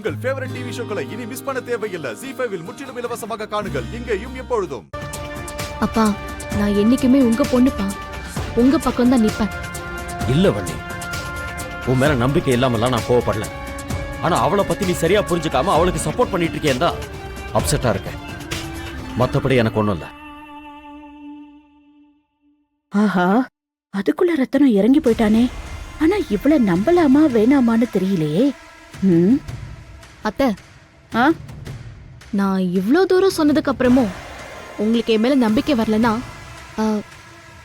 உங்கள் favourite TV ஷோக்களை இனி miss பண்ண தேவையில்லை. ZEE5 இல் முற்றிலும் இலவசமாக காணுங்கள். இங்கேயும் எப்பொழுதும். அப்பா, நான் என்னைக்குமே உங்க பொண்ணுப்பா. உங்க பக்கம் தான் நிப்பேன். இல்ல வள்ளி, உன் மேல நம்பிக்கை இல்லாமலாம் நான் கோவப்படல. ஆனா அவளை பத்தி நீ சரியா புரிஞ்சுக்காம அவளுக்கு சப்போர்ட் பண்ணிட்டு இருக்கேன் தான் அப்செட்டா இருக்க. மத்தபடி எனக்கு ஒண்ணும் இல்ல. ஆஹா, அதுக்குள்ள ரத்தனம் இறங்கி போயிட்டானே. ஆனா இவ்வளவு நம்பலாமா வேணாமான்னு தெரியலையே. அத்தை, நான் இவ்ளோ தூரம் சொன்னதுக்கு அப்புறமும் உங்களுக்கு என் மேல நம்பிக்கை வரலனா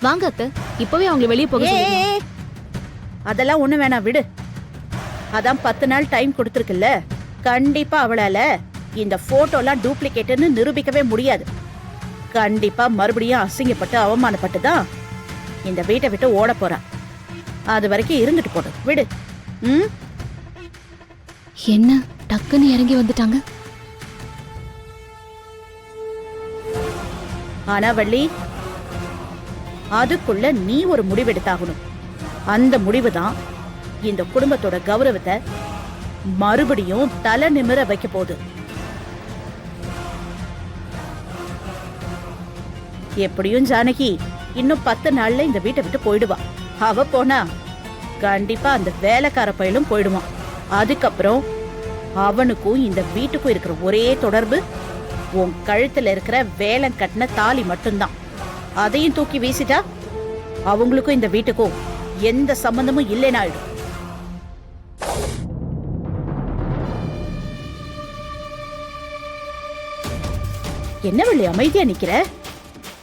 வாங்க அத்தை, இப்பவே அவங்களை வெளியே போக சொல்லுங்க. அதெல்லாம் ஒண்ணு வேணாம், விடு. அதான் 10 நாள் டைம் கொடுத்துருக்குல்ல. கண்டிப்பா அவளால இந்த போட்டோலாம் டூப்ளிகேட்னு நிரூபிக்கவே முடியாது. கண்டிப்பா மறுபடியும் அசிங்கப்பட்டு அவமானப்பட்டு தான் இந்த வீட்டை விட்டு ஓட போறா. அது வரைக்கும் இருந்துட்டு போடும், விடு. என்ன டக்குன்னு இறங்கி வந்துட்டாங்க. ஆனா வள்ளி, அதுக்குள்ள நீ ஒரு முடிவெடுத்தாகணும். அந்த முடிவு தான் இந்த குடும்பத்தோட கௌரவத்தை மறுபடியும் தலை நிமிர வைக்க போகுது. எப்படியும் ஜானகி இன்னும் 10 நாள்ல இந்த வீட்டை விட்டு போயிடுவா. அவ போனா கண்டிப்பா அந்த வேலைக்கார பையலும் போயிடுவான். அதுக்கப்புறம் அவனுக்கும் இந்த வீட்டுக்கும் இருக்கிற ஒரே தொடர்பு உன் கழுத்துல இருக்கிற வேலம் கட்டின தாலி மட்டும்தான். அதையும் தூக்கி வீசிட்டா அவங்களுக்கும் இந்த வீட்டுக்கும் எந்த சம்பந்தமும் இல்லைன்னு ஆயிடும். என்ன வள்ளி அமைதியா நிக்கிற?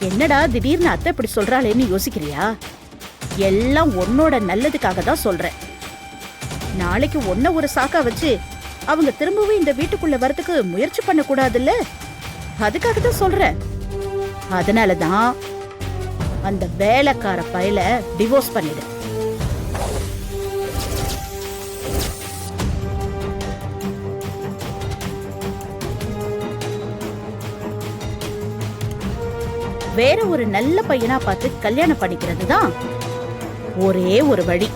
என்னடா திடீர்னு அத்தை இப்படி சொல்றாளேன்னு யோசிக்கிறியா? எல்லாம் உன்னோட நல்லதுக்காக தான் சொல்றேன். நாளைக்கு ஒன்ன ஒரு சாக்கா வச்சு அவங்க திரும்பவும் இந்த வீட்டுக்குள்ள வரதுக்கு முயற்சி பண்ண கூடாதுல்ல, அதுக்காக தான் சொல்றேன். அதனாலதான் அந்த வேலைக்கார பையல டிவோர்ஸ் பண்ணிடு. வேற ஒரு நல்ல பையனா பார்த்து கல்யாணம் பண்ணிக்கிறது தான் ஒரே ஒரு வழி.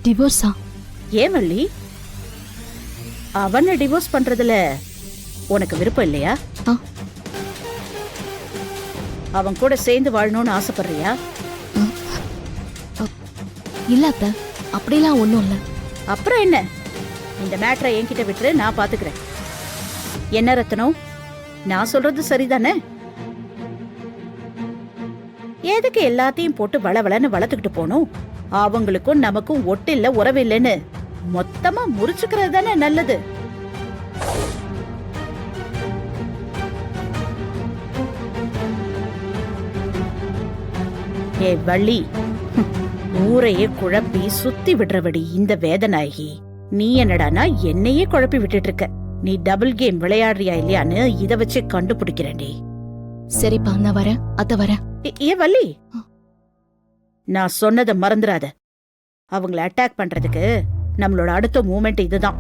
டிவோர்ஸா? ஏன் வள்ளி, அவனை டிவோர்ஸ் பண்றதுல உனக்கு விருப்பம் இல்லையா? அவன் கூட சேர்ந்து வாழணும்னு ஆசைப்படுறியா? இல்ல அத்தை, அப்படிலாம் ஒண்ணும் இல்ல. அப்புறம் என்ன, இந்த மேட்டரை என்கிட்ட விட்டுரு, நான் பாத்துக்கிறேன். என்ன ரத்னம், நான் சொல்றது சரிதானே? எதுக்கு எல்லாத்தையும் போட்டு வளவளன்னு வளர்த்துக்கிட்டு போனோம்? அவங்களுக்கும் நமக்கும் ஒட்டு இல்ல, உறவு இல்லைன்னு மொத்தமா முறிச்சுக்கிறது தானே நல்லது. ஏ வள்ளி, ஊரையே குழப்பி சுத்தி விடுறவடி இந்த வேதநாயகி. நீ என்னடானா என்னையே குழப்பி விட்டுட்டு இருக்க. நீ டபுள் கேம் விளையாடுறியா இல்லையான்னு இத வச்சு கண்டுபிடிக்கிறேன்டி. சரிப்பா, நான் வரேன். அத்தை வரேன். ஏ வள்ளி, நான் சொன்னதை மறந்துடாத. அவங்கள அட்டாக் பண்றதுக்கு நம்மளோட அடுத்த மூமெண்ட் இதுதான்.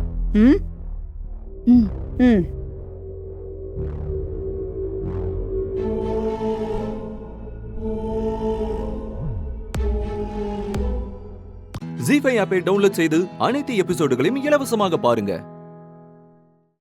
ZEE5 ஆப்பை டவுன்லோட் செய்து அனைத்து எபிசோடுகளையும் இலவசமாக பாருங்க.